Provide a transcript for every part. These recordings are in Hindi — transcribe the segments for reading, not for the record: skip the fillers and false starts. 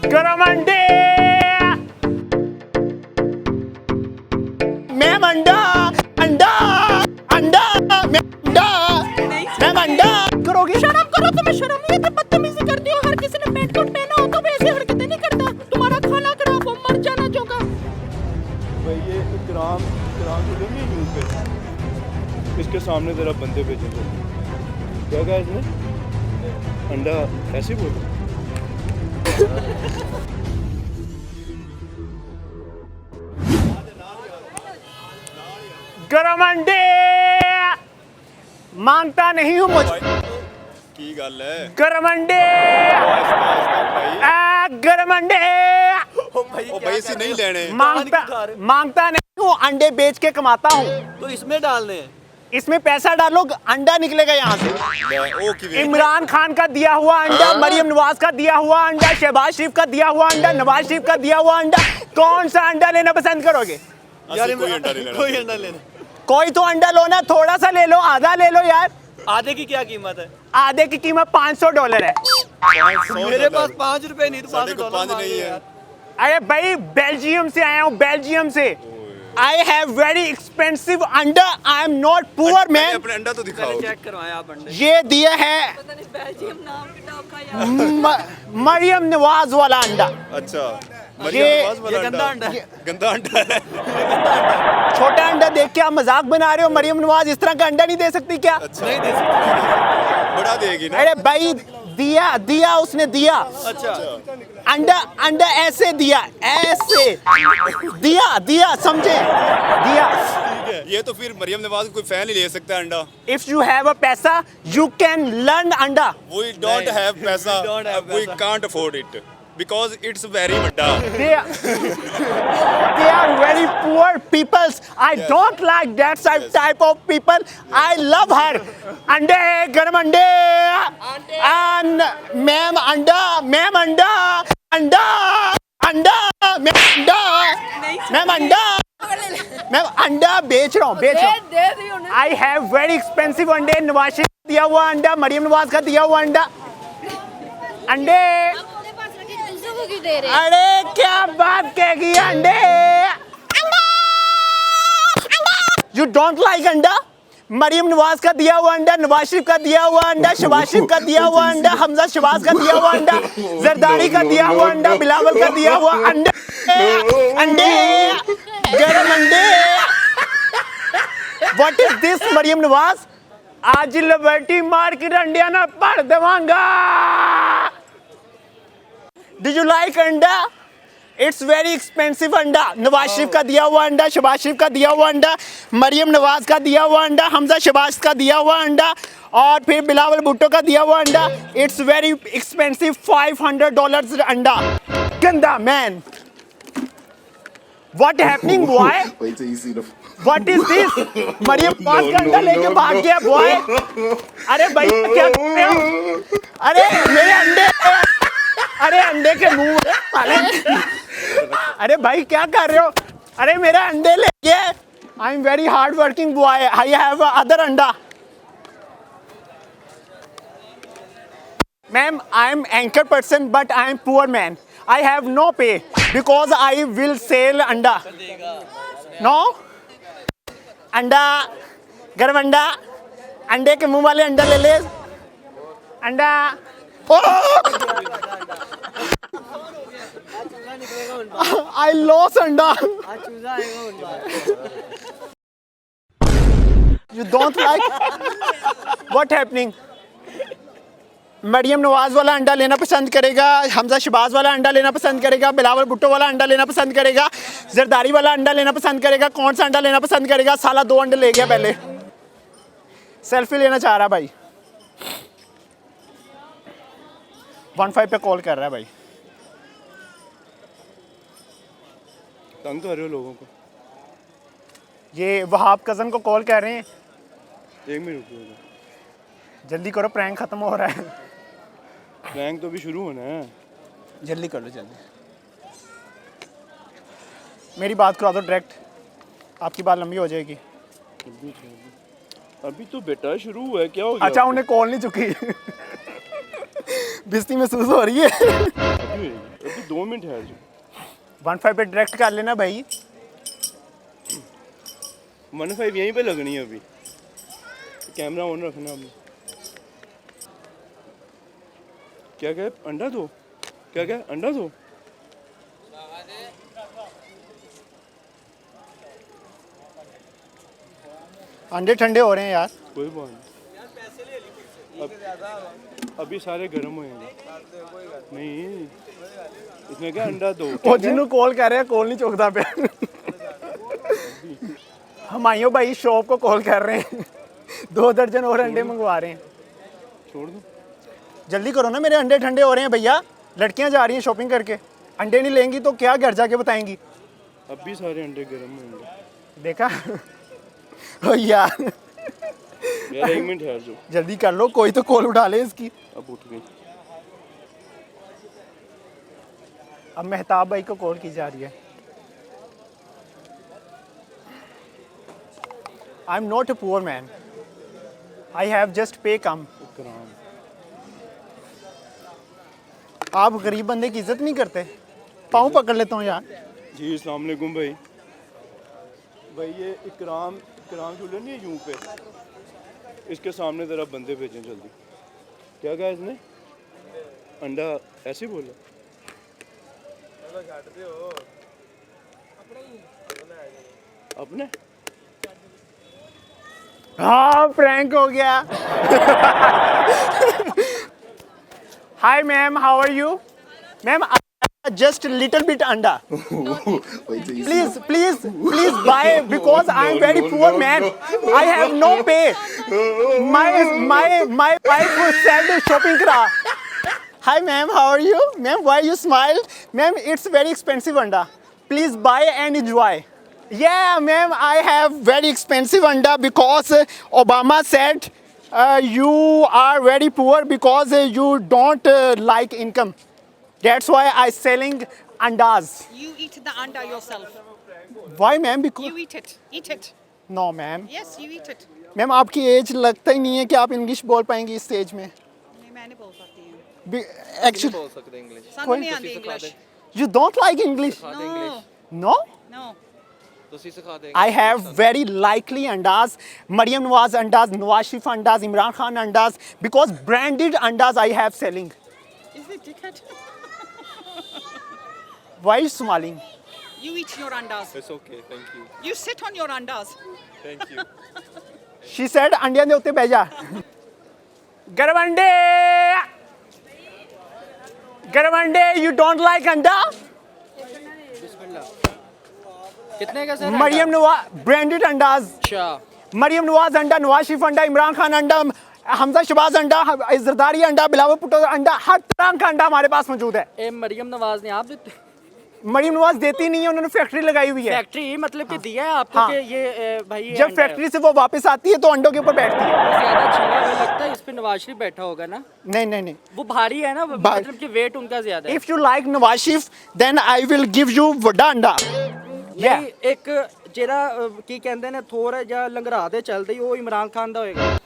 गरम अंडे। मैम अंडा अंडा अंडा मैम अंडा करोगे। शर्म करो, तुम्हें शर्म नहीं आती? बदतमीजी करती हो। हर किसी ने पेंट कोट पहना हो तो भी ऐसी हरकतें नहीं करता। तुम्हारा खाना खराब हो, मर जाना जोगा। भाई ये इकराम तो नहीं है यूं पे, इसके सामने जरा बंदे भेजे थे। क्या कहा इसने? अंडा ऐसे बोला। गरम अंडे मांगता नहीं हूँ मुझ की गल है गरम अंडे। गरम अंडे ओ भाई इसे नहीं लेने। मांगता नहीं हूँ, अंडे बेच के कमाता हूँ। तो इसमें डालने हैं। इसमें पैसा डालो, अंडा निकलेगा यहाँ से। इमरान खान का दिया हुआ अंडा, मरियम नवाज का दिया हुआ अंडा, शहबाज शरीफ का दिया हुआ अंडा, नवाज शरीफ का दिया हुआ अंडा, कौन सा अंडा लेना पसंद करोगे? यार कोई अंडा लेना। कोई तो अंडा लो ना, थोड़ा सा ले लो, आधा ले लो यार। आधे की क्या कीमत है? आधे की कीमत $500 है। मेरे पास $5 नहीं तो $500 नहीं है। अरे भाई बेल्जियम से आया हूँ, बेल्जियम से। आई हैव वेरी एक्सपेंसिव अंडा, आई एम नॉट पुअर मैन। अपने अंडा तो दिखाओ। चेक करवाएं आप अंडे। ये दिया है पता नहीं बेल्जियम नाम की टॉप का यार। मरियम नवाज वाला अंडा। अच्छा ये गंदा अंडा है। गंदा अंडा है। छोटा अंडा देख के आप मजाक बना रहे हो? मरियम नवाज इस तरह का अंडा नहीं दे सकती क्या? अच्छा नहीं दे सकती, बड़ा देगी ना। अरे भाई दिया उसने दिया। अच्छा अंडा ऐसे दिया, ऐसे दिया समझे? दिया। ये तो फिर मरियम नवाज कोई फैन ही ले सकता है अंडा। इफ यू हैव अ पैसा यू कैन लर्न अंडा। We don't have पैसा, We don't have we पैसा। can't afford it because it's very बड़ा। They are very poor peoples. I don't like that type of people. I love her. अंडे, गरम अंडे, and मैम अंडा, मैम अंडा बेच रहा हूँ। दे दी उन्हें। I have very expensive अंडे। नवाज शरीफ का दिया हुआ अंडा, मरियम नवाज का दिया हुआ अंडा। अंडे अपने पास रखे दूसरों को क्यों दे रहे? अरे क्या बात कहेगी अंडे। यू डोंट लाइक अंडा? मरियम नवाज का दिया हुआ अंडा, नवाज शरीफ का दिया हुआ अंडा, शहबाज शरीफ का दिया हुआ अंडा, हमजा शहबाज का दिया हुआ अंडा, जरदारी का दिया हुआ अंडा, बिलावल का दिया हुआ अंडे। गरम अंडे। What is this Maryam Nawaz? आज लिबर्टी मार्केट अंडिया ना पढ़ देवांगा। Did you like अंडा? It's very expensive अंडा। नवाज शरीफ का दिया हुआ अंडा, शहबाज शरीफ का दिया हुआ अंडा, मरियम नवाज का दिया हुआ अंडा, हमजा शहबाज का दिया हुआ अंडा, और फिर बिलावल भुट्टो का दिया हुआ अंडा। It's very expensive, $500 अंडा। गंदा man. What happening boy? Wait till you see the. What is this? Maryam Nawaz का अंडा लेके भाग गया बॉय। अरे भाई क्या कर रहे हो? अरे मेरे अंडे, अरे अंडे के मुंह वाले। अरे भाई क्या कर रहे हो? अरे मेरा अंडे ले गए। I am very hard working boy, I have other अंडा। Ma'am I am anchor person but I am poor man. I have no pay because I will sell अंडा। नो अंडा, गरम अंडा, अंडे के मुंह वाले अंडा ले ले। अंडा I lost अंडा। You don't like? What happening? Maryam Nawaz वाला अंडा लेना पसंद करेगा, हमजा शहबाज वाला अंडा लेना पसंद करेगा, बिलावल भुट्टो वाला अंडा लेना पसंद करेगा, जरदारी वाला अंडा लेना पसंद करेगा। कौन सा अंडा लेना पसंद करेगा? साला 2 अंडे ले गया पहले। सेल्फी लेना चाह रहा भाई। 15 पे कॉल कर रहा है भाई। तंग कर रहे हो लोगों को। ये वहाब कज़न को कॉल कर रहे हैं। 1 मिनट रुको, जल्दी करो, प्रैंक खत्म हो रहा है। प्रैंक तो भी शुरू होना है। जल्दी कर लो जल्दी। मेरी बात करा दो डायरेक्ट, आपकी बात लंबी हो जाएगी। अभी तो बेटा शुरू हुआ है, क्या हो गया? अच्छा उन्हें कॉल नहीं चुकी। बिस्ती महसूस हो रही है। अभी 2 मिनट ठहर जाओ। 15 पे डायरेक्ट कर लेना भाई। 15 यहीं पे लगनी है अभी। कैमरा ऑन रखना आपने। क्या क्या अंडा दो, क्या क्या अंडा दो। अंडे ठंडे हो रहे हैं यार। कोई बात नहीं, अभी सारे गर्म हुए हैं। नहीं इसमें क्या अंडा दो। ਉਹ ਜਿਹਨੂੰ ਕਾਲ ਕਰ ਰਿਹਾ ਕਾਲ नहीं चुकता पे। हम आइयो भाई शॉप को कॉल कर रहे हैं। 2 दर्जन और अंडे मंगवा रहे हैं। छोड़ दो। जल्दी करो ना, मेरे अंडे ठंडे हो रहे हैं भैया। लड़कियां जा रही हैं शॉपिंग करके, अंडे नहीं लेंगी तो क्या घर जाके बताएंगी। अभी सारे अंडे गर्म होंगे। देखा ओ यार यार 1 मिनट ठहर जाओ। जल्दी कर लो, कोई तो कॉल उठा ले इसकी। अब उठ गई। अब मेहताब भाई को कॉल की जा रही है। I am not a poor man, I have just pay कम। इकराम आप गरीब बंदे की इज्जत नहीं करते। पाँव पकड़ लेता हूँ यार। जी अस्सलाम वालेकुम भाई। भाई ये इकराम जो नहीं है यूं पे, इसके सामने ज़रा बंदे भेजें जल्दी। क्या कहा इसने? अंडा ऐसे ही बोला। अपने हाँ प्रैंक हो गया। Hi ma'am, how are you? Ma'am just little bit anda. Please buy because I am very poor man. I have no pay. My wife will sell the shopping kara. Hi ma'am, how are you? Ma'am, why you smile? Ma'am, it's very expensive anda. Please buy and enjoy. Yeah ma'am, I have very expensive anda because Obama said you are very poor because you don't like income. That's why I selling andas. You eat the anda yourself. Why ma'am? Because You eat it. Eat it. no ma'am. Yes, you eat it. Ma'am आपकी एज लगता ही नहीं है कि आप इंग्लिश बोल पाएंगी इस एज में। नहीं, मैं नहीं बोल सकती हूँ। एक्चुअली बोल सकते इंग्लिश। ਸਾਨੂੰ ਨਹੀਂ ਆਉਂਦੀ English. you don't like English? No? No. ਤੁਸੀਂ ਸਿਖਾ ਦੇਂਗੇ। I have very likely andas, Maryam Nawaz andas, Nawaz Sharif andas, Imran Khan andas, because branded andas I have selling. Is it dickhead? Why are you smiling? You eat your andas. It's okay, thank you. You sit on your andas. Thank you. She said अंडियां दे उत्ते बह जा। गरम अंडे, गरम अंडे, you don't like अंडा? कितने का सर? मरियम नवाज ब्रांडेड अंडाज। अच्छा। मरियम नवाज अंडा, नवाज शरीफ अंडा, इमरान खान अंडा, हमजा शहबाज अंडा, जरदारी अंडा, बिलावल भुट्टो अंडा, हर तरह का अंडा हमारे पास मौजूद है। ए मरियम नवाज ने आप देते? मरियम नवाज देती नहीं है, उन्होंने फैक्ट्री लगाई हुई है। फैक्ट्री मतलब कि दिया है आपको हाँ। कि ये भाई ये जब अंडा है। फैक्ट्री से वो वापस आती है तो अंडों के ऊपर बैठती है। ज्यादा छिला हुआ लगता है, इस पे नवाज शरीफ बैठा होगा ना? नहीं नहीं नहीं। वो भारी है ना, मतलब कि वेट उनका ज्यादा है। If you like Nawaz Sharif then I will give you वड्डा अंडा। नहीं, एक ਜਿਹੜਾ ਕੀ ਕਹਿੰਦੇ ਨੇ ਥੋਰ ਹੈ ਜਾਂ ਲੰਗਰਾ ਦੇ ਚੱਲਦੇ ਉਹ ਇਮਰਾਨ ਖਾਨ ਦਾ ਹੋਏਗਾ।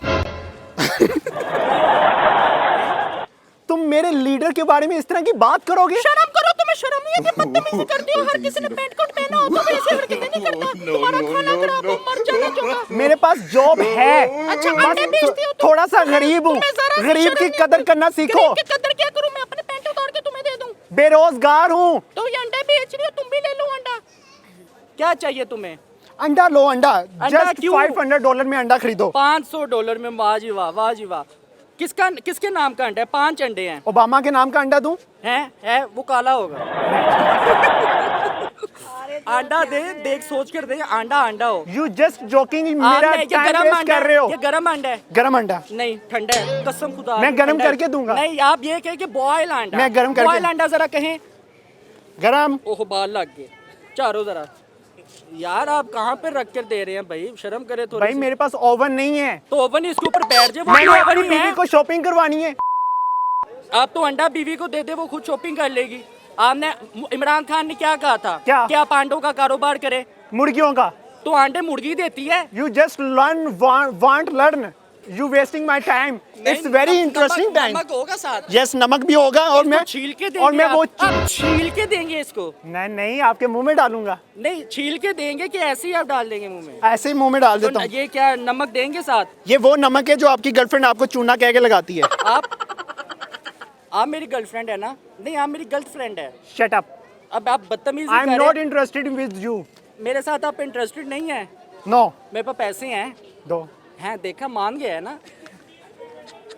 तुम मेरे लीडर के बारे में इस तरह की बात करोगे? शर्म करो, तुम्हें शर्म नहीं आती? बदतमीजी करती हो, हर किसी ने पेंट कोट पहना हो तो भी ऐसी हरकतें नहीं करता। तुम्हारा खाना खराब हो, मर जाना चाहिए। मेरे पास जॉब है। अच्छा, बस अंडे बेचती हो तुम? थोड़ा सा गरीब हूँ, तुम्हें जरा सी गरीब की शर्म कदर करना सीखो। गरीब की कदर क्या करूं मैं? अपने पेंट उतार के तुम्हें दे दूं? बेरोजगार हूँ। तो ये अंडे बेच रही हो, तुम भी ले लो अंडा। क्या चाहिए तुम्हें? अंडा लो, अंडा जस्ट क्यों? $500 में अंडा खरीदो। $500 में? वाह जी वाह, वाह जी वाह। किसके नाम का अंडा है? 5 अंडे हैं। ओबामा के नाम का अंडा दूं? है वो काला होगा। अंडा दे, देख सोच कर दे, अंडा हो। यू जस्ट जोकिंग, मेरा ये टाइम गरम वेस्ट अंडा कर रहे हो। ये गरम अंडा है। गरम अंडा नहीं, ठंडा है, कसम खुदा। मैं गरम ठंडा है। करके दूंगा। नहीं, आप ये कहें कि बॉयल अंडा। मैं गरम करके- बॉयल अंडा जरा कहें। गरम। ओह बाल लग गए। चारो जरा। यार आप कहाँ पे रख कर दे रहे हैं भाई, शर्म करे थोड़ी भाई सी। मेरे पास ओवन नहीं है। तो ओवन इसके ऊपर बैठ जाए, वो मैंने ओवन अपनी ही बीवी है। को शॉपिंग करवानी है। आप तो अंडा बीवी को दे दे, वो खुद शॉपिंग कर लेगी। आपने इमरान खान ने क्या कहा था? क्या? कि आप अंडों का कारोबार करें। मुर्गियों का। तो अंडे मुर्गी देती है। You just learn want learn. You wasting my time. It's very interesting time. नमक होगा साथ। Yes, नमक भी होगा और मैं छील के देंगे और मैं वो आप छील के देंगे इसको। नहीं नहीं आपके मुंह में डालूंगा, नहीं छील के देंगे कि ऐसे ही आप डाल देंगे मुंह में? ऐसे ही मुंह में डाल देता हूँ। ये क्या नमक देंगे साथ? ये वो नमक है जो आपकी गर्लफ्रेंड आपको चूना कह के लगाती है। आप मेरी गर्लफ्रेंड है ना? नहीं आप मेरी गर्लफ्रेंड है। Shut up. अब आप बदतमीजी I am कर रहे not हैं। interested with you. मेरे साथ आप इंटरेस्टेड नहीं है? No. मेरे पास पैसे हैं। दो। हैं देखा मान गया है ना?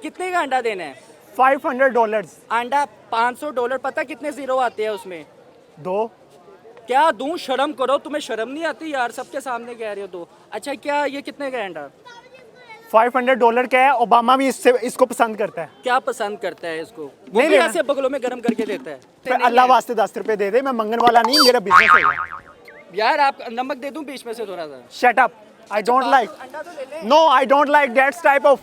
कितने का अंडा देना है? $500. अंडा $500 पता कितने जीरो आते हैं उसमें? दो। क्या दूं? शर्म करो, तुम्हें शर्म नहीं आती यार? सबके सामने कह रहे हो दो। अच्छा क्या ये कितने का है अंडा? $500 का है। ओबामा भी इसको पसंद करता है। क्या पसंद करता है इसको? वो नहीं भी लेना। ऐसे बगलों में गर्म करके देता है। फिर अल्लाह वास्ते 10 रुपए दे दे, मैं मंगन वाला नहीं, मेरा बिजनेस है। यार आप नमक दे दूं बीच में से थोड़ा सा? Shut up. I don't like. अंडा तो ले ले। No, I don't like that type of